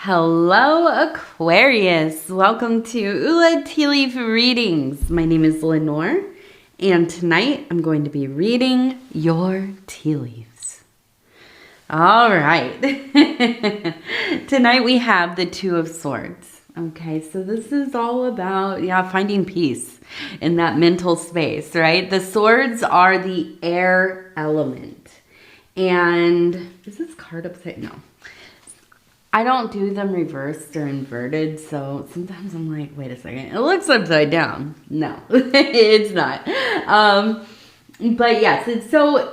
Hello, Aquarius. Welcome to Ula Tea Leaf Readings. My name is Lenor, and tonight I'm going to be reading your tea leaves. All right. Tonight we have the Two of Swords. Okay, so this is all about, finding peace in that mental space, right? The swords are the air element. And is this card upside? No. I don't do them reversed or inverted, so sometimes I'm like, wait a second, it looks upside down. No, it's not. But yes, it's so,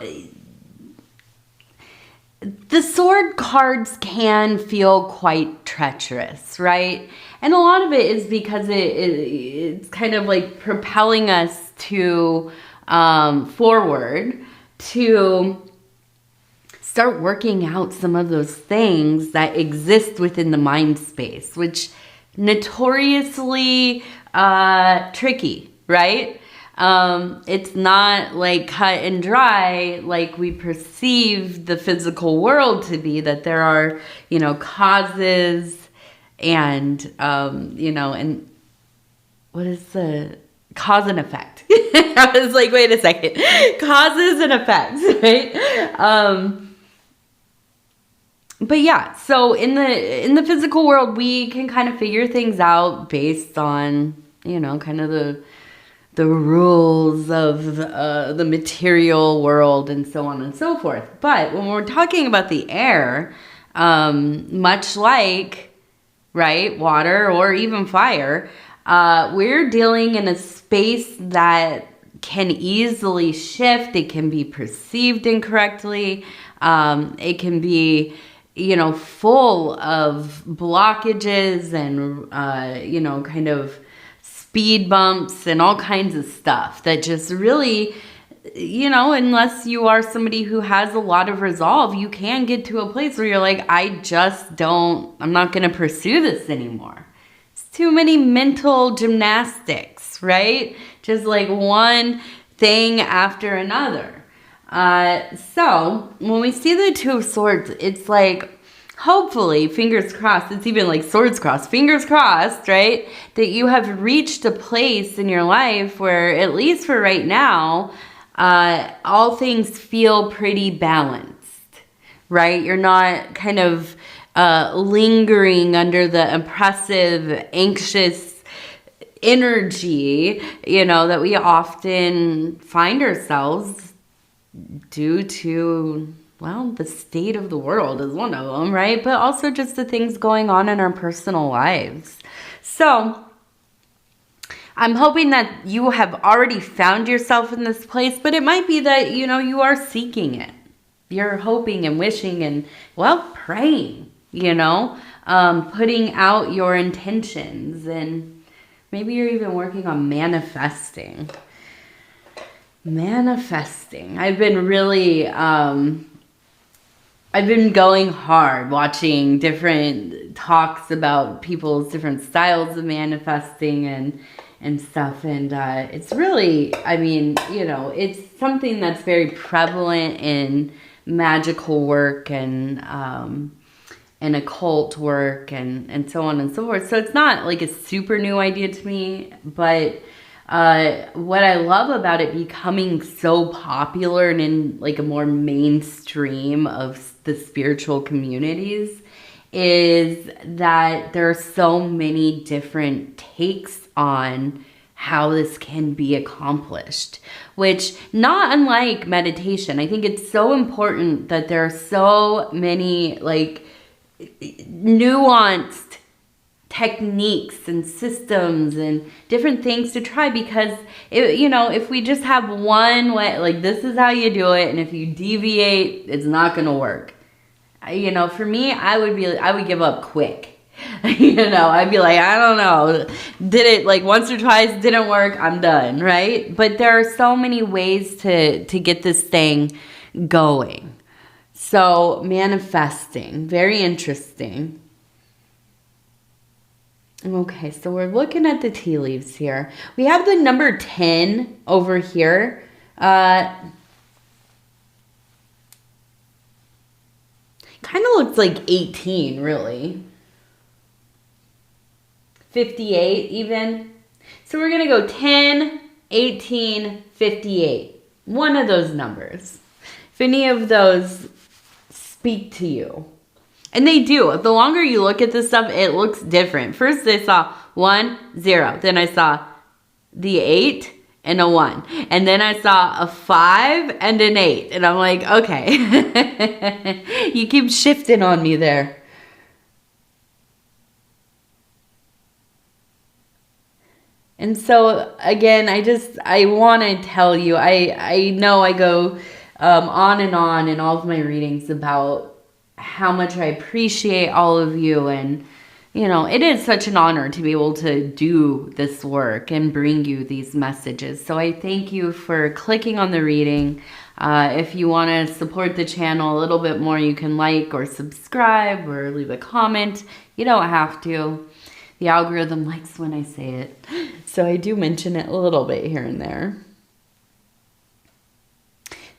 the sword cards can feel quite treacherous, right? And a lot of it is because it's kind of like propelling us to forward to start working out some of those things that exist within the mind space, which notoriously tricky, right? It's not like cut and dry like we perceive the physical world to be, that there are, causes and, and what is the cause and effect? I was like, wait a second, causes and effects, right? But yeah, so in the physical world, we can kind of figure things out based on, kind of the rules of the material world and so on and so forth. But when we're talking about the air, much like, right, water or even fire, we're dealing in a space that can easily shift. It can be perceived incorrectly. It can be full of blockages and, kind of speed bumps and all kinds of stuff that just really, unless you are somebody who has a lot of resolve, you can get to a place where you're like, I'm not going to pursue this anymore. It's too many mental gymnastics, right? Just like one thing after another. So when we see the Two of Swords, it's like, hopefully, fingers crossed, it's even like swords crossed, fingers crossed, right? That you have reached a place in your life where, at least for right now, all things feel pretty balanced, right? You're not kind of lingering under the oppressive, anxious energy, that we often find ourselves due to, well, the state of the world is one of them, right? But also just the things going on in our personal lives. So I'm hoping that you have already found yourself in this place, but it might be that, you are seeking it. You're hoping and wishing and, well, praying, putting out your intentions, and maybe you're even working on manifesting. I've been really, I've been going hard watching different talks about people's different styles of manifesting and stuff. And it's really, it's something that's very prevalent in magical work and occult work and so on and so forth. So it's not like a super new idea to me, but what I love about it becoming so popular and in like a more mainstream of the spiritual communities is that there are so many different takes on how this can be accomplished, which, not unlike meditation, I think it's so important that there are so many like nuanced techniques and systems and different things to try, because if we just have one way, like this is how you do it, and if you deviate, it's not gonna work. For me, I would give up quick. I'd be like, I don't know, did it like once or twice, didn't work, I'm done, right? But there are so many ways to get this thing going. So manifesting, very interesting. Okay, so we're looking at the tea leaves here. We have the number 10 over here. Kind of looks like 18, really. 58 even. So we're going to go 10, 18, 58. One of those numbers. If any of those speak to you. And they do. The longer you look at this stuff, it looks different. First I saw 1, 0. Then I saw the 8 and a 1. And then I saw a 5 and an 8. And I'm like, okay. You keep shifting on me there. And so, again, I want to tell you, I know I go on and on in all of my readings about how much I appreciate all of you. And, you know, it is such an honor to be able to do this work and bring you these messages. So I thank you for clicking on the reading. If you want to support the channel a little bit more, you can like or subscribe or leave a comment. You don't have to. The algorithm likes when I say it. So I do mention it a little bit here and there.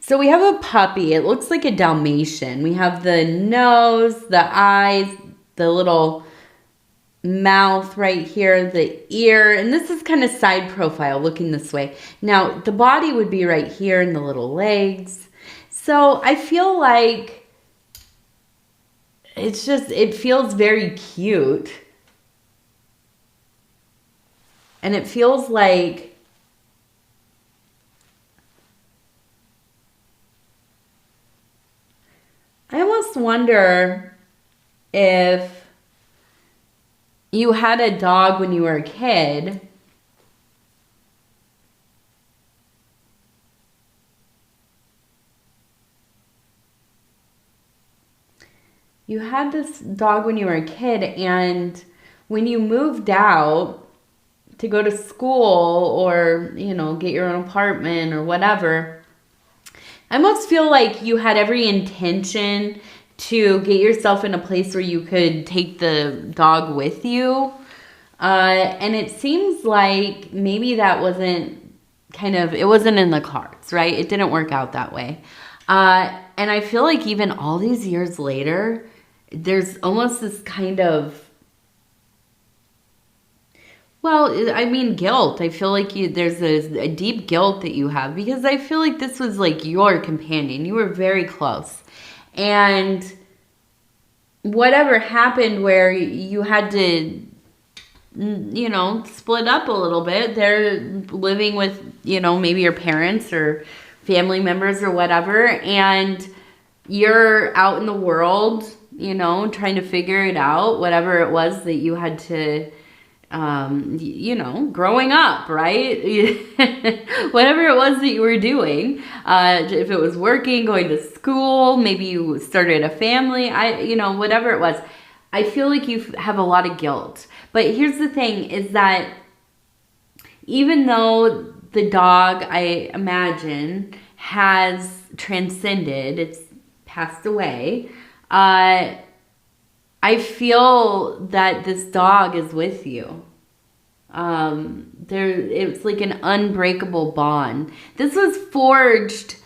So we have a puppy. It looks like a Dalmatian. We have the nose, the eyes, the little mouth right here, the ear. And this is kind of side profile looking this way. Now, the body would be right here and the little legs. So I feel like it feels very cute. And it feels like I almost wonder if you had a dog when you were a kid. You had this dog when you were a kid, and when you moved out to go to school or, you know, get your own apartment or whatever, I almost feel like you had every intention to get yourself in a place where you could take the dog with you. And it seems like maybe that wasn't it wasn't in the cards, right? It didn't work out that way. And I feel like even all these years later, there's almost this kind of, well, I mean, guilt. I feel like there's a deep guilt that you have, because I feel like this was like your companion. You were very close. And whatever happened where you had to, you know, split up a little bit. They're living with, you know, maybe your parents or family members or whatever. And you're out in the world, you know, trying to figure it out, whatever it was that you had to, you know, growing up, right? Whatever it was that you were doing, if it was working, going to school, maybe you started a family, you know, whatever it was, I feel like you have a lot of guilt. But here's the thing is that even though the dog, I imagine, has transcended, it's passed away, I feel that this dog is with you. It's like an unbreakable bond. This was forged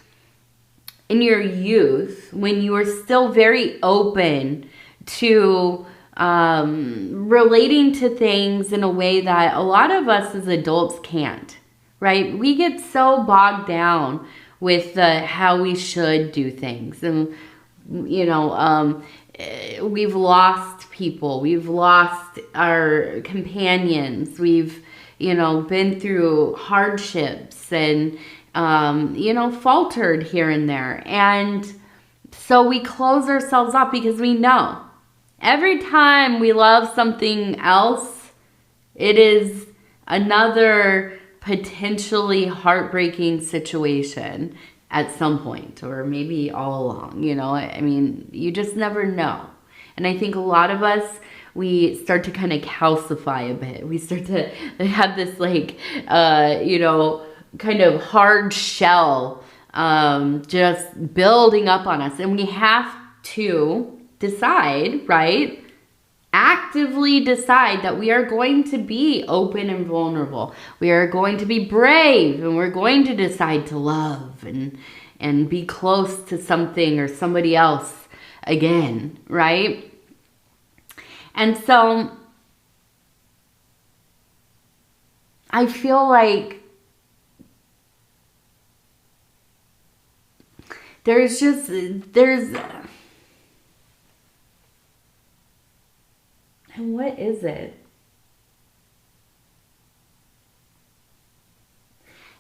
in your youth when you were still very open to relating to things in a way that a lot of us as adults can't, right? We get so bogged down with how we should do things. And, you know, we've lost people. We've lost our companions. We've, you know, been through hardships and, you know, faltered here and there. And so we close ourselves up because we know every time we love something else, it is another potentially heartbreaking situation at some point, or maybe all along, you know. I mean, you just never know. And I think a lot of us, we start to kind of calcify a bit. We start to have this like, you know, kind of hard shell just building up on us. And we have to decide, right? Actively decide that we are going to be open and vulnerable. We are going to be brave, and we're going to decide to love and be close to something or somebody else again, right? And so I feel like there's and what is it?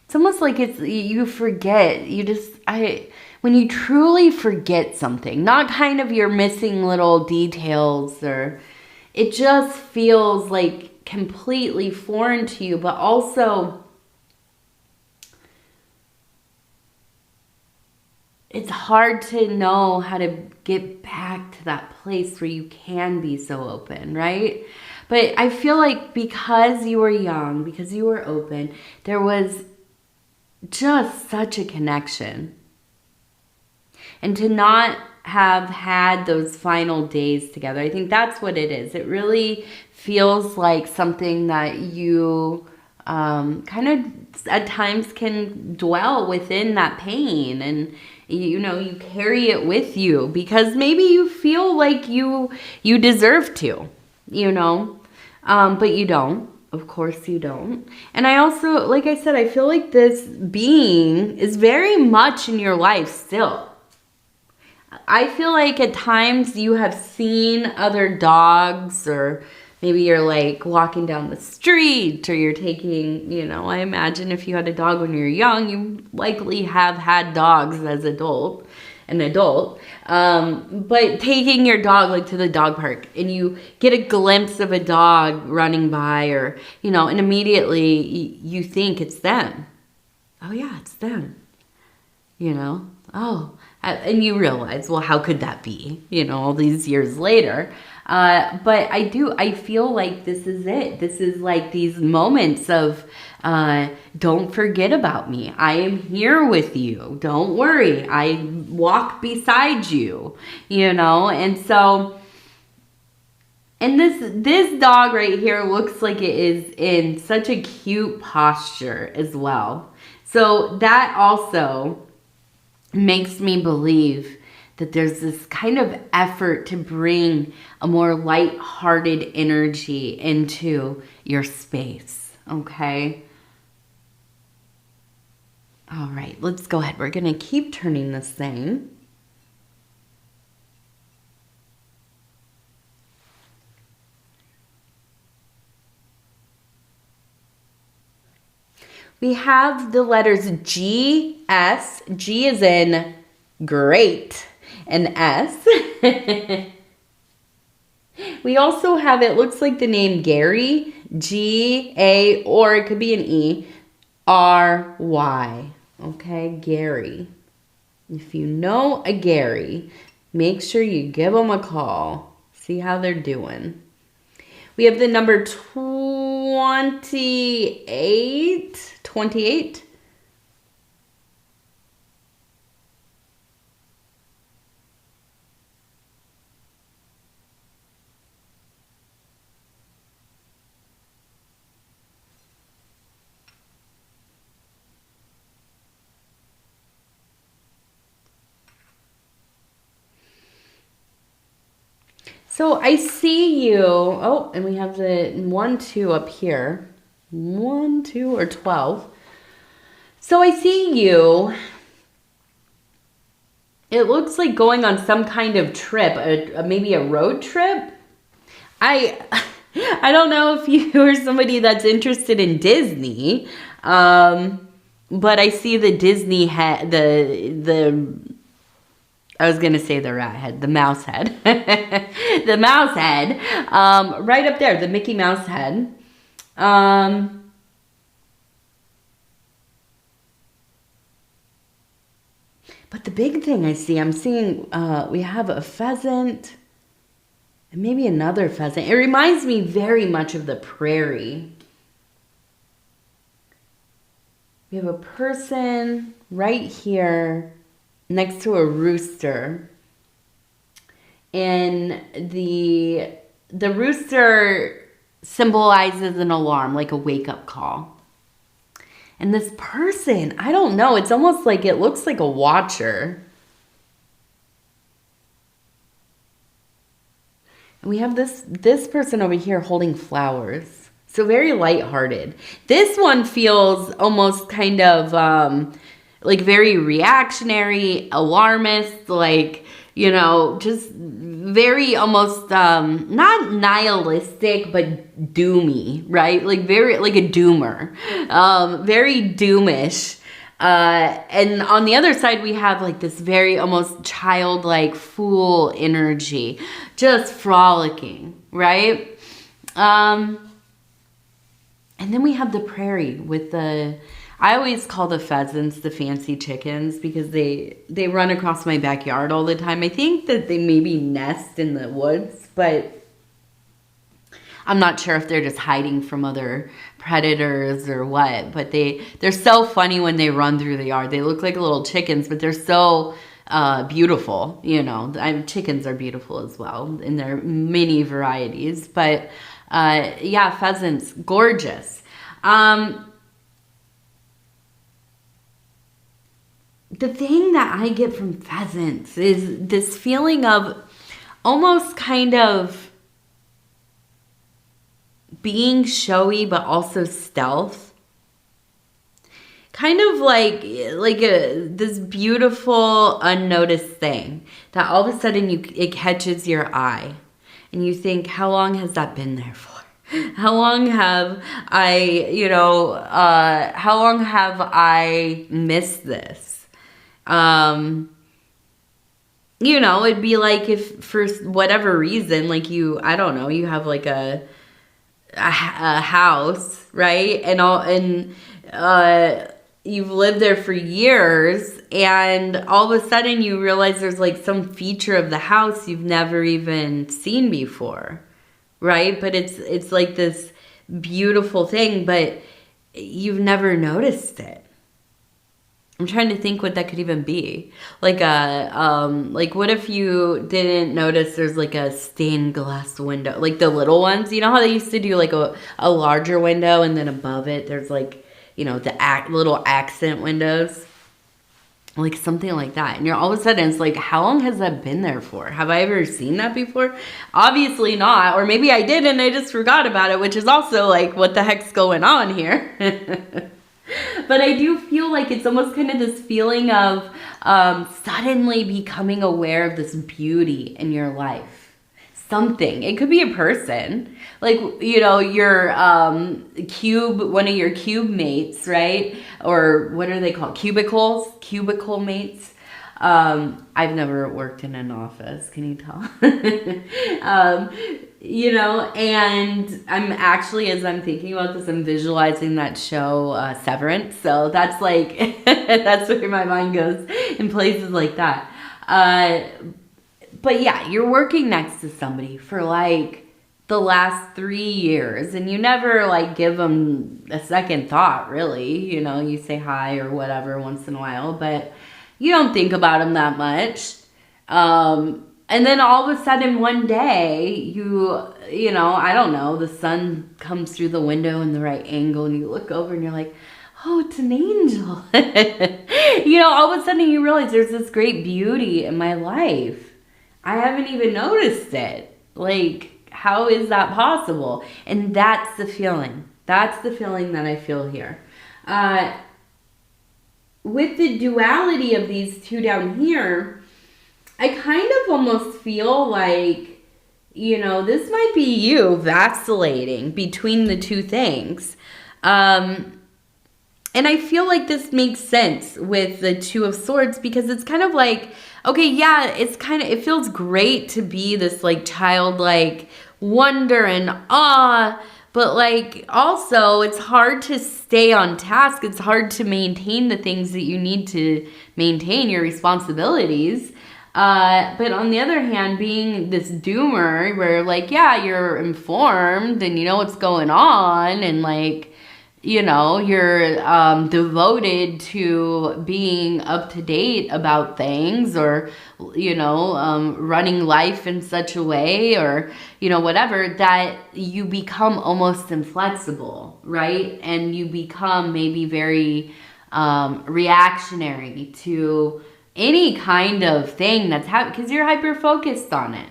It's almost like you forget. When you truly forget something, not kind of you're missing little details, or it just feels like completely foreign to you, but also it's hard to know how to get back to that place where you can be so open, right? But I feel like because you were young, because you were open, there was just such a connection. And to not have had those final days together, I think that's what it is. It really feels like something that you kind of at times can dwell within that pain, and you carry it with you because maybe you feel like you deserve to, but you don't. Of course you don't. And I also, like I said, I feel like this being is very much in your life still. I feel like at times you have seen other dogs, or maybe you're like walking down the street, or you're taking, I imagine if you had a dog when you were young, you likely have had dogs as an adult. But taking your dog like to the dog park, and you get a glimpse of a dog running by, or, and immediately you think it's them. Oh yeah, it's them. Oh, and you realize, well, how could that be, all these years later? But I feel like this is it. This is like these moments of, don't forget about me. I am here with you. Don't worry. I walk beside you, and so, and this dog right here looks like it is in such a cute posture as well. So that also makes me believe that there's this kind of effort to bring a more light-hearted energy into your space, okay? All right, let's go ahead. We're going to keep turning this thing. We have the letters G, S. G is in great, and S. We also have, it looks like the name Gary, G-A, or it could be an E, R-Y. Okay, Gary. If you know a Gary, make sure you give them a call. See how they're doing. We have the number 28. 28. So I see you. Oh, and we have the 1, 2 up here. 1, 2, or 12. So I see you. It looks like going on some kind of trip, maybe a road trip. I don't know if you are somebody that's interested in Disney, but I see the Disney head, I was going to say the rat head, the mouse head. The mouse head, right up there, the Mickey Mouse head. But the big thing I'm seeing, we have a pheasant and maybe another pheasant. It reminds me very much of the prairie. We have a person right here next to a rooster. And the rooster symbolizes an alarm, like a wake-up call. And this person, I don't know, it's almost like it looks like a watcher. And we have this person over here holding flowers. So very lighthearted. This one feels almost kind of like very reactionary, alarmist, like, you know, just very almost not nihilistic, but doomy, right? Like very like a doomer, very doomish. And on the other side, we have like this very almost childlike fool energy, just frolicking, right? And then we have the prairie with the, I always call the pheasants the fancy chickens because they run across my backyard all the time. I think that they maybe nest in the woods, but I'm not sure if they're just hiding from other predators or what. But they're so funny when they run through the yard. They look like little chickens, but they're so beautiful. You know, chickens are beautiful as well in their many varieties. But yeah, pheasants, gorgeous. The thing that I get from pheasants is this feeling of almost kind of being showy, but also stealth. Kind of like this beautiful unnoticed thing that all of a sudden it catches your eye. And you think, how long has that been there for? How long have I, how long have I missed this? It'd be like if for whatever reason, like I don't know, you have like a house, right? And you've lived there for years, and all of a sudden you realize there's like some feature of the house you've never even seen before, right? But it's like this beautiful thing, but you've never noticed it. I'm trying to think what that could even be. Like what if you didn't notice there's like a stained glass window, like the little ones, you know how they used to do like a larger window and then above it there's like, the little accent windows, like something like that. And you're all of a sudden, it's like, how long has that been there for? Have I ever seen that before? Obviously not. Or maybe I did and I just forgot about it, which is also like, what the heck's going on here? But I do feel like it's almost kind of this feeling of suddenly becoming aware of this beauty in your life. Something. It could be a person. Like, your one of your cube mates, right? Or what are they called? Cubicles? Cubicle mates. I've never worked in an office. Can you tell? And I'm actually, as I'm thinking about this, I'm visualizing that show, Severance. So that's like, that's where my mind goes in places like that. But yeah, you're working next to somebody for like the last 3 years and you never like give them a second thought, really. You say hi or whatever once in a while, but you don't think about them that much. And then all of a sudden one day I don't know, the sun comes through the window in the right angle and you look over and you're like, oh, it's an angel. All of a sudden you realize there's this great beauty in my life. I haven't even noticed it. Like, how is that possible? And that's the feeling. That's the feeling that I feel here. With the duality of these two down here, I kind of almost feel like, this might be you vacillating between the two things. And I feel like this makes sense with the Two of Swords because it's kind of like, okay, yeah, it feels great to be this like childlike wonder and awe, but like also it's hard to stay on task. It's hard to maintain the things that you need to maintain, your responsibilities. But on the other hand, being this doomer where like, yeah, you're informed and you know what's going on and like, you're devoted to being up to date about things or, running life in such a way or, whatever, that you become almost inflexible, right? And you become maybe very reactionary to any kind of thing that's happening because you're hyper-focused on it,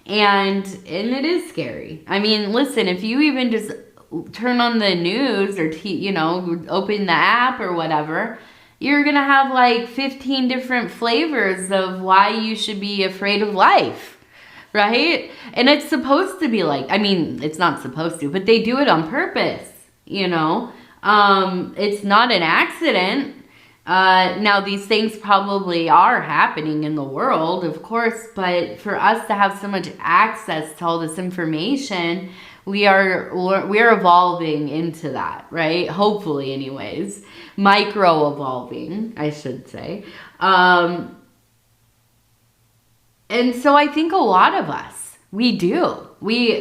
And it is scary. I mean, listen, if you even just turn on the news or, you know, open the app or whatever, you're going to have like 15 different flavors of why you should be afraid of life, right? And it's supposed to be like, I mean, it's not supposed to, but they do it on purpose, you know? It's not an accident. Now these things probably are happening in the world, of course, but for us to have so much access to all this information, we are evolving into that, right? Hopefully anyways, micro evolving, I should say. And so I think a lot of us, we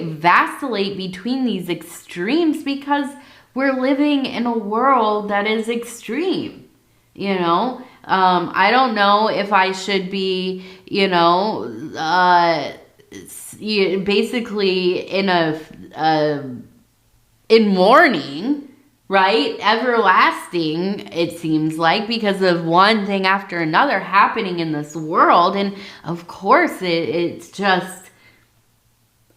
vacillate between these extremes because we're living in a world that is extreme. You know, I don't know if I should be, you know, basically in mourning, right? Everlasting, it seems like, because of one thing after another happening in this world. And of course, it's just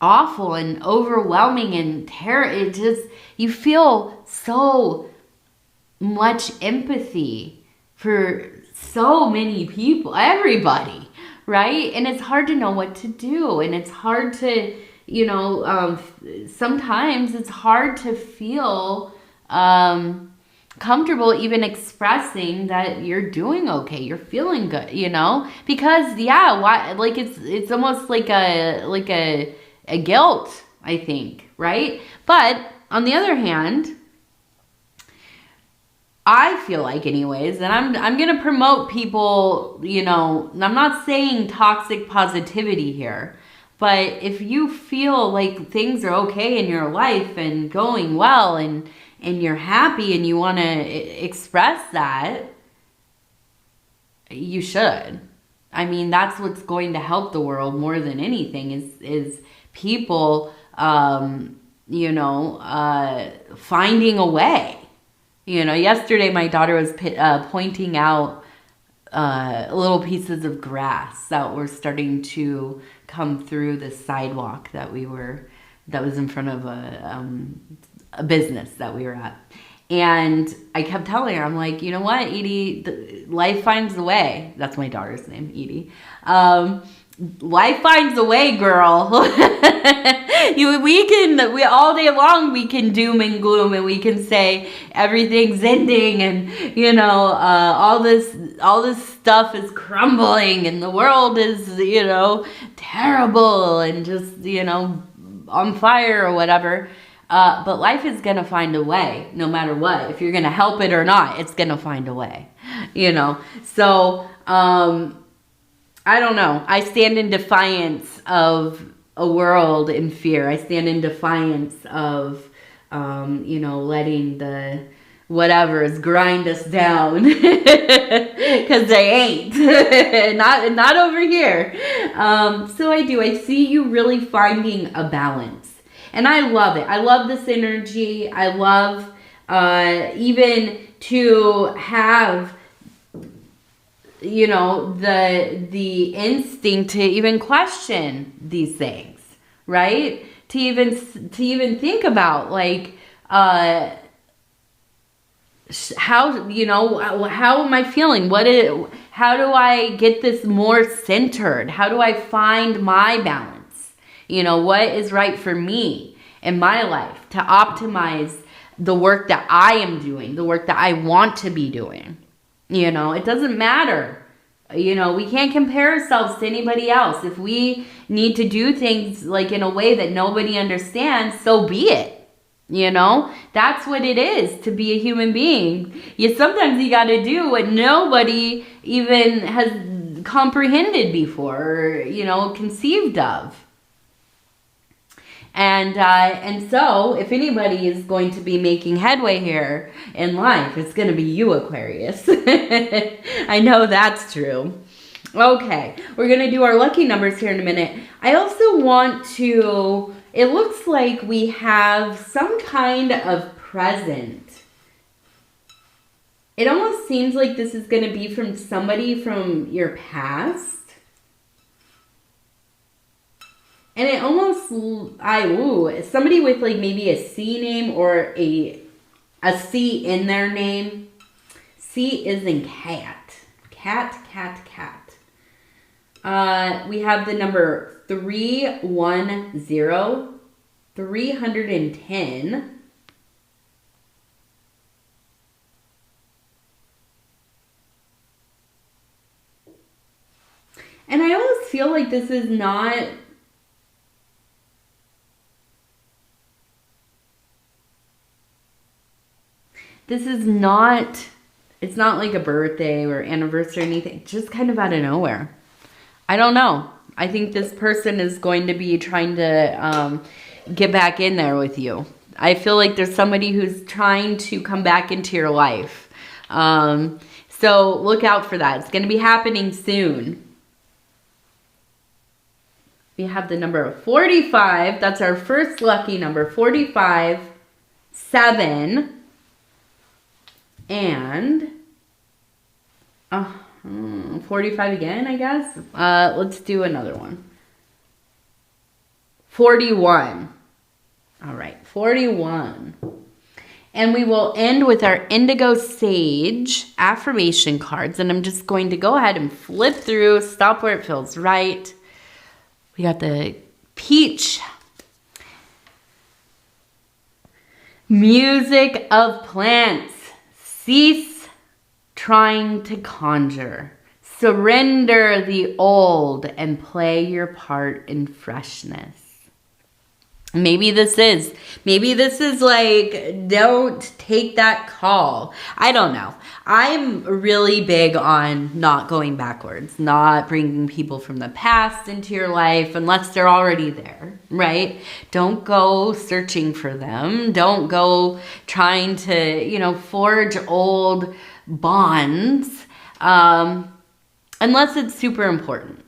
awful and overwhelming and it just, you feel so much empathy for so many people, everybody, right? And it's hard to know what to do. And it's hard to, you know, sometimes it's hard to feel comfortable even expressing that you're doing okay, you're feeling good, you know? Because, yeah, why? Like, it's almost like a guilt, I think, right? But on the other hand, I feel like anyways, and I'm going to promote people, you know, I'm not saying toxic positivity here, but if you feel like things are okay in your life and going well and you're happy and you want to express that, you should. I mean, that's what's going to help the world more than anything is people, you know, finding a way. You know, yesterday my daughter was pointing out little pieces of grass that were starting to come through the sidewalk that was in front of a business that we were at. And I kept telling her, I'm like, you know what, Edie, life finds a way. That's my daughter's name, Edie. Life finds a way, girl. We all day long we can doom and gloom and we can say everything's ending and you know all this stuff is crumbling and the world is, you know, terrible and just, you know, on fire or whatever. But life is gonna find a way no matter what. If you're gonna help it or not, it's gonna find a way. You know, so I don't know. I stand in defiance of a world in fear. I stand in defiance of, you know, letting the whatevers grind us down. Because they ain't. not over here. So I see you really finding a balance. And I love it. I love this energy. I love even to have, you know, the instinct to even question these things, right? To even think about like how, you know, how am I feeling? How do I get this more centered? How do I find my balance? You know, what is right for me in my life to optimize the work that I am doing, the work that I want to be doing. You know, it doesn't matter. You know, we can't compare ourselves to anybody else. If we need to do things like in a way that nobody understands, so be it. You know, that's what it is to be a human being. Sometimes you got to do what nobody even has comprehended before or, you know, conceived of. And so if anybody is going to be making headway here in life, it's going to be you, Aquarius. I know that's true. Okay, we're going to do our lucky numbers here in a minute. I also want to, it looks like we have some kind of present. It almost seems like this is going to be from somebody from your past. And it almost, somebody with like maybe a C name or a C in their name. C is in cat. Cat. We have the number 310, 310. And I always feel like this is not... This is not... It's not like a birthday or anniversary or anything. Just kind of out of nowhere. I don't know. I think this person is going to be trying to get back in there with you. I feel like there's somebody who's trying to come back into your life. So look out for that. It's going to be happening soon. We have the number 45. That's our first lucky number. 45, 7, and 45 again, I guess. Let's do another one. 41. All right, 41. And we will end with our Indigo Sage affirmation cards. And I'm just going to go ahead and flip through, stop where it feels right. We got the peach. Music of plants. Cease trying to conjure. Surrender the old and play your part in freshness. Maybe this is like, don't take that call. I don't know. I'm really big on not going backwards, not bringing people from the past into your life unless they're already there, right? Don't go searching for them. Don't go trying to, forge old bonds unless it's super important.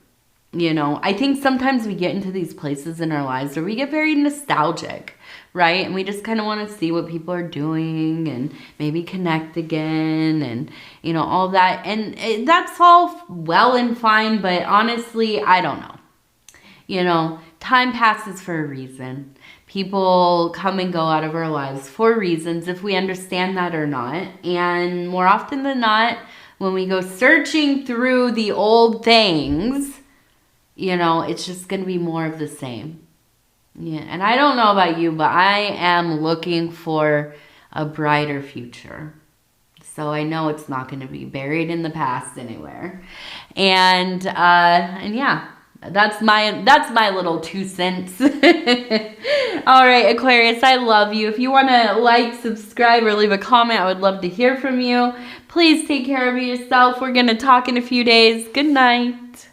I think sometimes we get into these places in our lives where we get very nostalgic, right? And we just kind of want to see what people are doing and maybe connect again and, all that. And that's all well and fine, but honestly, I don't know. Time passes for a reason. People come and go out of our lives for reasons, if we understand that or not. And more often than not, when we go searching through the old things, it's just going to be more of the same. Yeah, and I don't know about you, but I am looking for a brighter future. So I know it's not going to be buried in the past anywhere. And yeah, that's my little 2 cents. All right, Aquarius, I love you. If you want to like, subscribe, or leave a comment, I would love to hear from you. Please take care of yourself. We're going to talk in a few days. Good night.